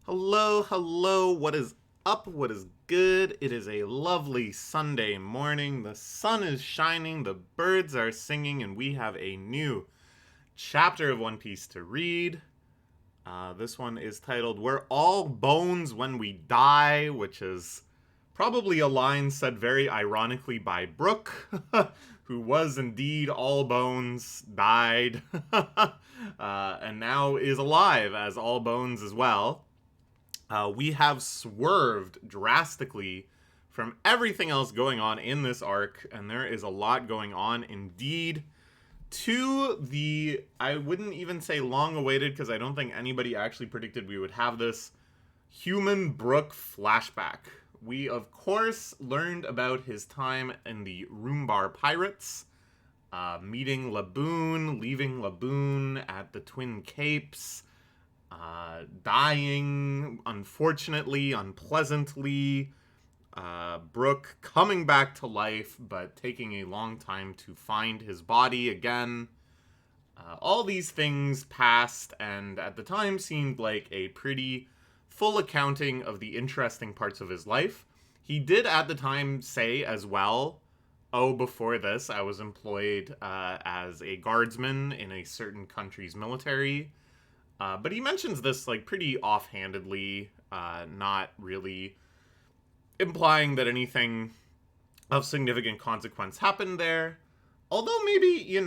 Hello, hello, what is up? What is good? It is a lovely Sunday morning. The sun is shining, the birds are singing, and we have a new chapter of One Piece to read. This one is titled We're All Bones When We Die, which is probably a line said very ironically by Brook, who was indeed all bones, died, and now is alive as all bones as well. We have swerved drastically from everything else going on in this arc, and there is a lot going on indeed. To the, I wouldn't even say long awaited, because I don't think anybody actually predicted we would have this Human Brook flashback. We, of course, learned about his time in the Roombar Pirates, meeting Laboon, leaving Laboon at the Twin Capes, dying, unfortunately, unpleasantly, Brook coming back to life, but taking a long time to find his body again. All these things passed, and at the time seemed like a pretty full accounting of the interesting parts of his life. He did at the time say as well, oh, before this, I was employed as a guardsman in a certain country's military. But he mentions this like pretty offhandedly, not really implying that anything of significant consequence happened there. Although maybe,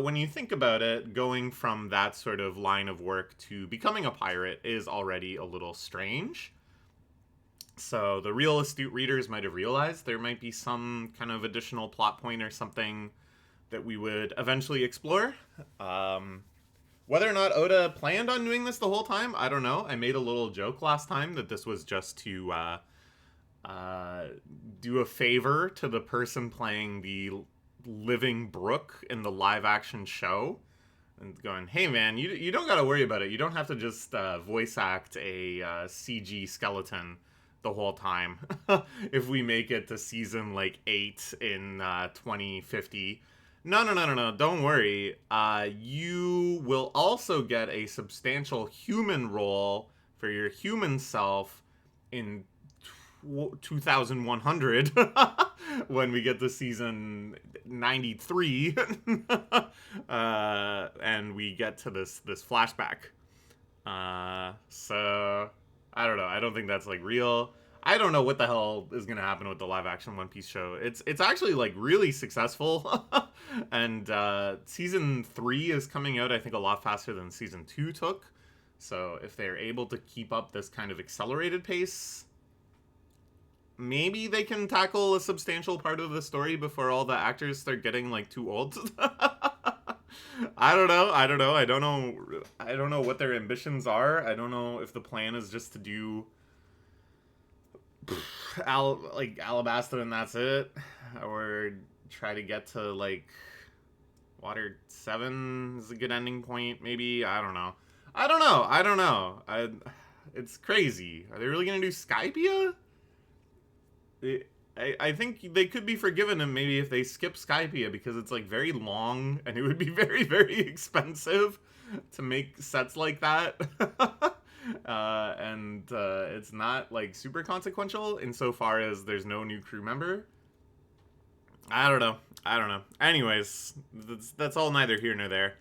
when you think about it, going from that sort of line of work to becoming a pirate is already a little strange. So the real astute readers might have realized there might be some kind of additional plot point or something that we would eventually explore. Whether or not Oda planned on doing this the whole time, I don't know. I made a little joke last time that this was just to do a favor to the person playing the living Brook in the live action show. And going, hey man, you don't got to worry about it. You don't have to just voice act a CG skeleton the whole time. If we make it to season like 8 in 2050. No. Don't worry. You will also get a substantial human role for your human self in 2100 when we get to season 93 and we get to this flashback. So I don't know. I don't think that's like real. I don't know what the hell is gonna happen with the live action One Piece show. It's actually like really successful, and season 3 is coming out I think a lot faster than season 2 took. So if they're able to keep up this kind of accelerated pace, maybe they can tackle a substantial part of the story before all the actors start getting like too old. I don't know. I don't know what their ambitions are. I don't know if the plan is just to do Alabasta and that's it, or try to get to like Water 7 is a good ending point. Maybe I don't know. It's crazy. Are they really gonna do Skypia? I think they could be forgiven him maybe if they skip Skypia, because it's like very long and it would be very, very expensive to make sets like that. And it's not like super consequential insofar as there's no new crew member. I don't know. Anyways, that's all neither here nor there.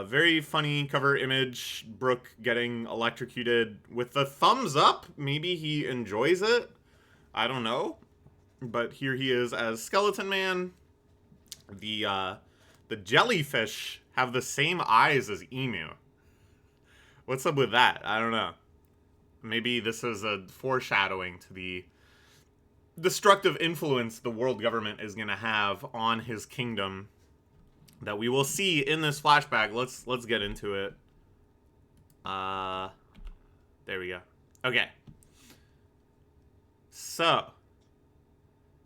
Very funny cover image. Brook getting electrocuted with the thumbs up. Maybe he enjoys it. I don't know. But here he is as Skeleton Man. The jellyfish have the same eyes as Emu. What's up with that? I don't know. Maybe this is a foreshadowing to the destructive influence the world government is going to have on his kingdom that we will see in this flashback. Let's get into it. There we go. Okay. So,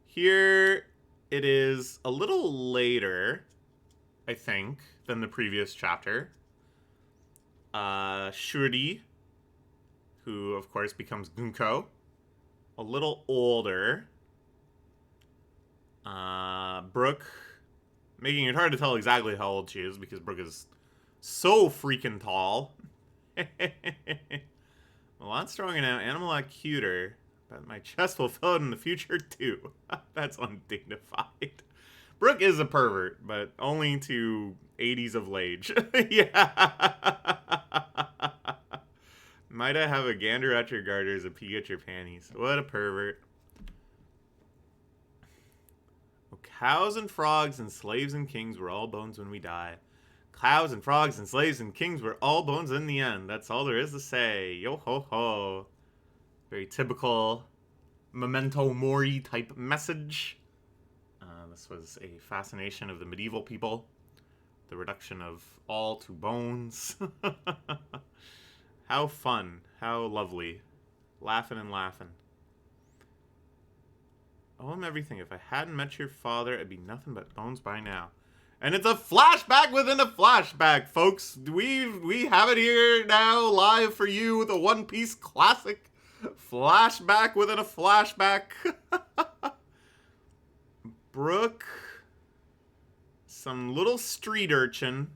here it is a little later, I think, than the previous chapter. Shuri, who of course becomes Gunko, a little older. Brook, making it hard to tell exactly how old she is because Brook is so freaking tall. lot stronger now, and I'm a lot cuter. But my chest will fill out in the future, too. That's undignified. Brooke is a pervert, but only to 80s of age. Yeah. Might I have a gander at your garters, a peek at your panties? What a pervert. Oh, cows and frogs and slaves and kings were all bones when we die. Cows and frogs and slaves and kings were all bones in the end. That's all there is to say. Yo ho ho. Very typical Memento Mori type message. This was a fascination of the medieval people. The reduction of all to bones. How fun. How lovely. Laughing and laughing. Oh, I'm everything. If I hadn't met your father, it'd be nothing but bones by now. And it's a flashback within a flashback, folks. We have it here now, live for you, with a One Piece classic. Flashback within a flashback. Brooke. Some little street urchin.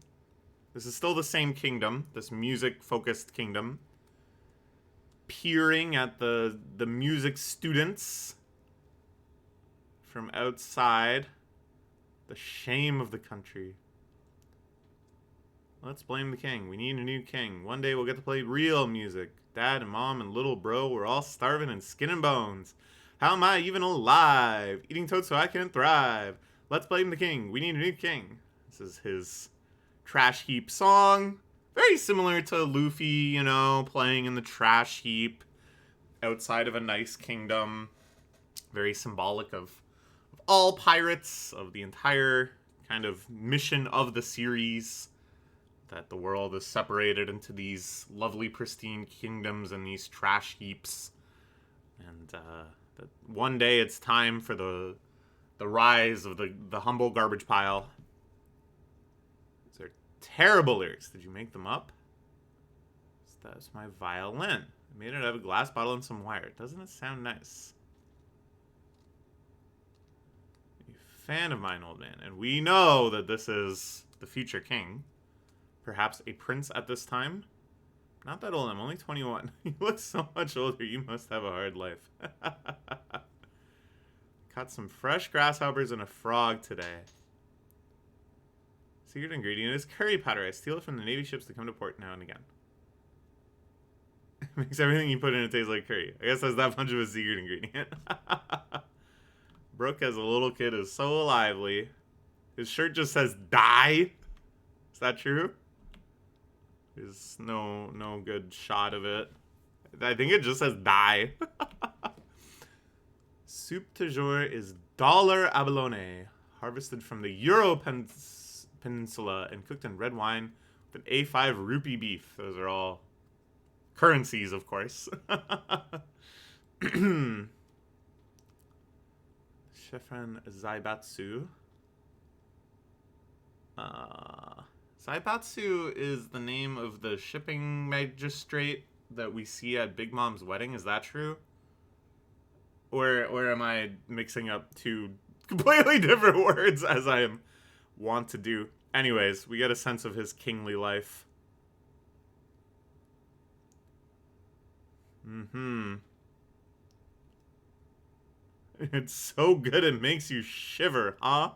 This is still the same kingdom. This music-focused kingdom. Peering at the music students from outside. The shame of the country. Let's blame the king. We need a new king. One day we'll get to play real music. Dad and mom and little bro, we're all starving and skin and bones. How am I even alive? Eating toad so I can thrive. Let's blame the king. We need a new king. This is his trash heap song. Very similar to Luffy, you know, playing in the trash heap outside of a nice kingdom. Very symbolic of all pirates, of the entire kind of mission of the series. That the world is separated into these lovely, pristine kingdoms and these trash heaps. And that one day it's time for the rise of the humble garbage pile. These are terrible lyrics. Did you make them up? That's my violin. I made it out of a glass bottle and some wire. Doesn't it sound nice? A fan of mine, old man. And we know that this is the future king. Perhaps a prince at this time. Not that old, I'm only 21. You look so much older, you must have a hard life. Caught some fresh grasshoppers and a frog today. Secret ingredient is curry powder. I steal it from the Navy ships that come to port now and again. It makes everything you put in it taste like curry. I guess that's that much of a secret ingredient. Brooke as a little kid is so lively. His shirt just says die. Is that true? There's no good shot of it. I think it just says die. Soup du jour is dollar abalone, harvested from the Euro Peninsula and cooked in red wine with an A5 rupee beef. Those are all currencies, of course. Chefren Zaibatsu. Zaibatsu is the name of the shipping magistrate that we see at Big Mom's wedding. Is that true? Or am I mixing up two completely different words as I am wont to do? Anyways, we get a sense of his kingly life. It's so good it makes you shiver, huh?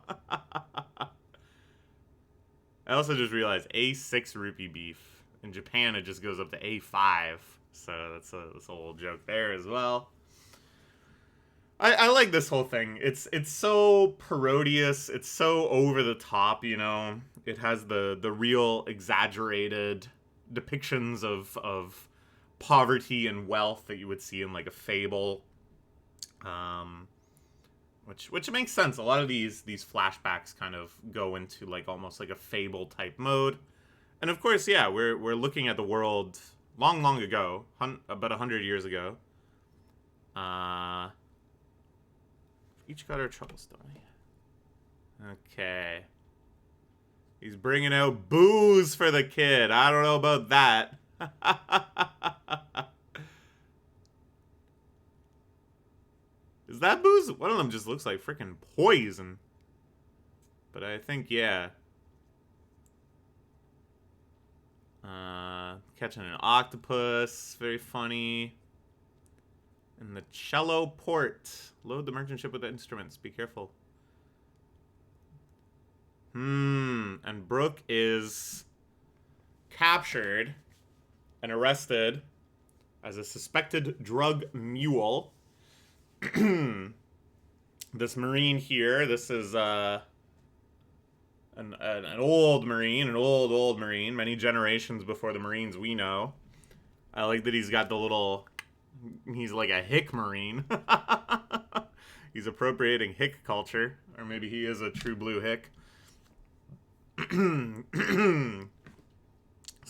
I also just realized A6 rupee beef. In Japan, it just goes up to A5. So that's a little joke there as well. I like this whole thing. It's so parodious. It's so over the top, you know. It has the real exaggerated depictions of poverty and wealth that you would see in like a fable. Which makes sense. A lot of these flashbacks kind of go into like almost like a fable type mode. And of course, yeah, we're looking at the world long ago, about 100 years ago. Each got our troubles, don't we? Okay. He's bringing out booze for the kid. I don't know about that. Is that booze? One of them just looks like freaking poison. But I think, yeah. catching an octopus. Very funny. And the cello port. Load the merchant ship with the instruments. Be careful. And Brooke is captured and arrested as a suspected drug mule. This Marine here, this is an old Marine, an old Marine, many generations before the Marines we know. I like that he's got the little, he's like a hick Marine. He's appropriating hick culture, or maybe he is a true blue hick.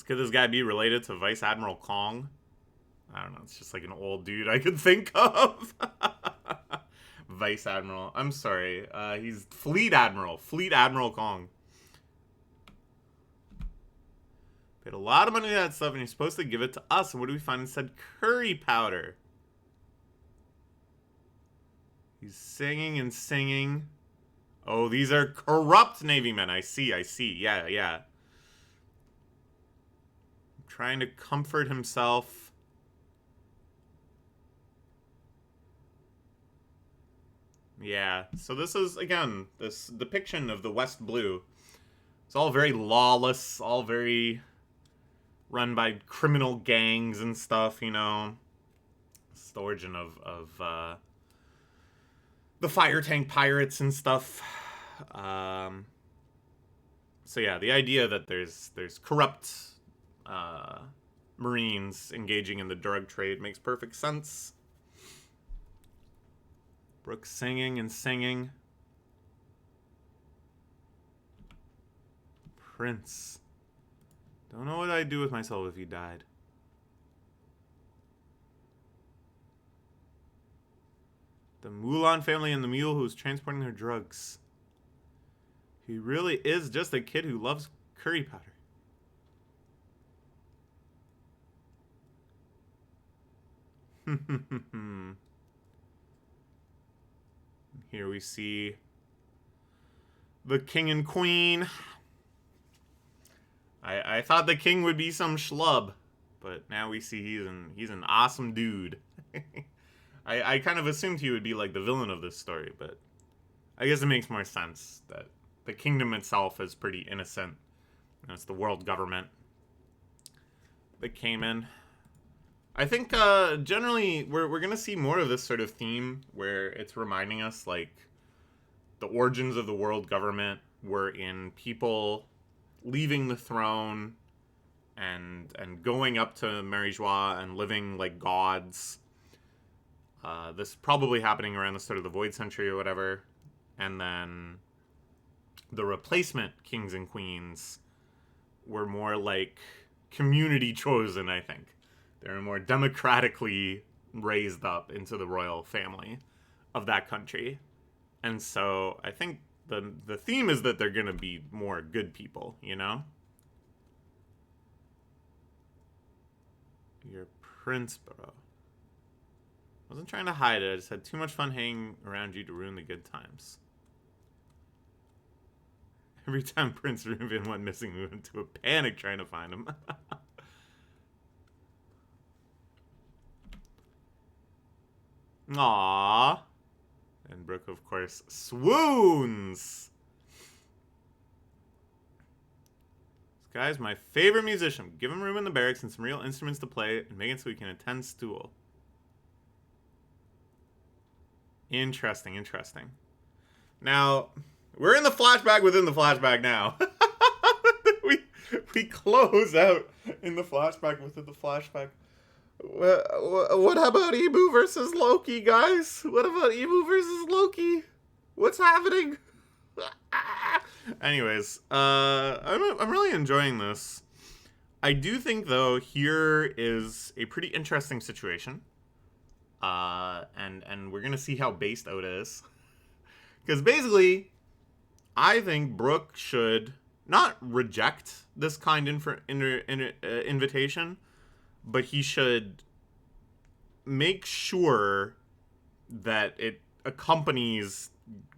Could this guy be related to Vice Admiral Kong? I don't know, it's just like an old dude I could think of. Vice Admiral. I'm sorry. He's Fleet Admiral. Fleet Admiral Kong. Paid a lot of money to that stuff, and you're supposed to give it to us. And what do we find instead? Curry powder. He's singing and singing. Oh, these are corrupt Navy men. I see. Yeah. Trying to comfort himself. Yeah, so this is, again, this depiction of the West Blue. It's all very lawless, all very run by criminal gangs and stuff, you know. It's the origin of the fire tank pirates and stuff. So yeah, the idea that there's corrupt Marines engaging in the drug trade makes perfect sense. Brooke singing and singing. Prince. Don't know what I'd do with myself if he died. The Mulan family and the mule who's transporting their drugs. He really is just a kid who loves curry powder. Here we see the king and queen. I thought the king would be some schlub, but now we see he's an awesome dude. I kind of assumed he would be like the villain of this story, but I guess it makes more sense that the kingdom itself is pretty innocent. And it's the world government that came in. I think generally we're gonna see more of this sort of theme where it's reminding us like the origins of the world government were in people leaving the throne and going up to Mary Joie and living like gods. This probably happening around the start of the Void Century or whatever, and then the replacement kings and queens were more like community chosen, I think. They were more democratically raised up into the royal family of that country. And so I think the theme is that they're going to be more good people, you know? You're Prince, bro. Wasn't trying to hide it. I just had too much fun hanging around you to ruin the good times. Every time Prince Ruben went missing, we went into a panic trying to find him. Aww. And Brooke, of course, swoons. This guy's my favorite musician. Give him room in the barracks and some real instruments to play and make it so he can attend school. Interesting. Now, we're in the flashback within the flashback now. we close out in the flashback within the flashback. What about Emu versus Loki, guys? What about Emu versus Loki? What's happening? Anyways, I'm really enjoying this. I do think, though, here is a pretty interesting situation. And we're gonna see how based Oda is. Because basically, I think Brooke should not reject this kind invitation, but he should make sure that it accompanies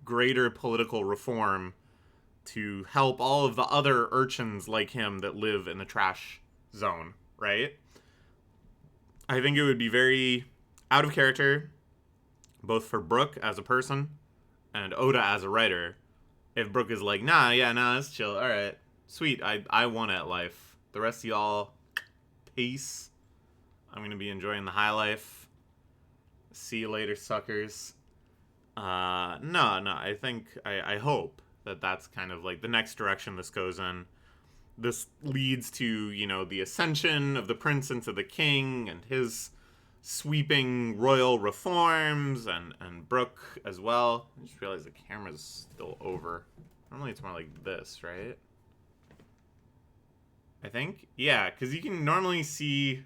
greater political reform to help all of the other urchins like him that live in the trash zone, right? I think it would be very out of character, both for Brook as a person and Oda as a writer, if Brook is like, nah, it's chill. All right, sweet. I won at life. The rest of y'all, peace. I'm gonna be enjoying the high life. See you later, suckers. No. I think I hope that that's kind of like the next direction this goes in. This leads to, the ascension of the prince into the king and his sweeping royal reforms, and Brook as well. I just realized the camera's still over. Normally it's more like this, right? I think? Yeah, because you can normally see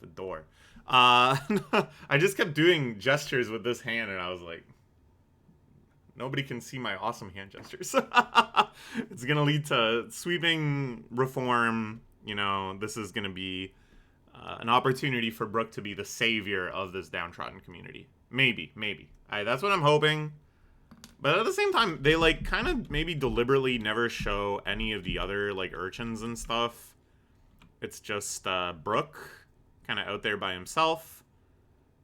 the door. I just kept doing gestures with this hand, and I was like, nobody can see my awesome hand gestures. It's going to lead to sweeping reform. This is going to be an opportunity for Brook to be the savior of this downtrodden community. Maybe. That's what I'm hoping. But at the same time, they, kind of maybe deliberately never show any of the other, urchins and stuff. It's just Brook kind of out there by himself.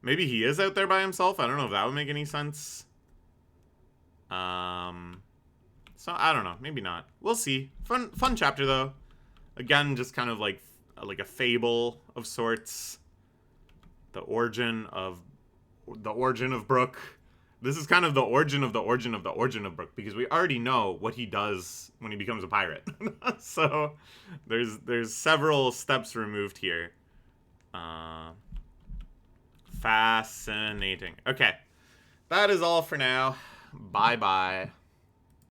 Maybe he is out there by himself. I don't know if that would make any sense. So I don't know. Maybe not. We'll see. Fun chapter, though. Again, just kind of like a fable of sorts. The origin of Brook. This is kind of the origin of Brook, because we already know what he does when he becomes a pirate. So there's several steps removed here. Fascinating. Okay. That is all for now. Bye-bye.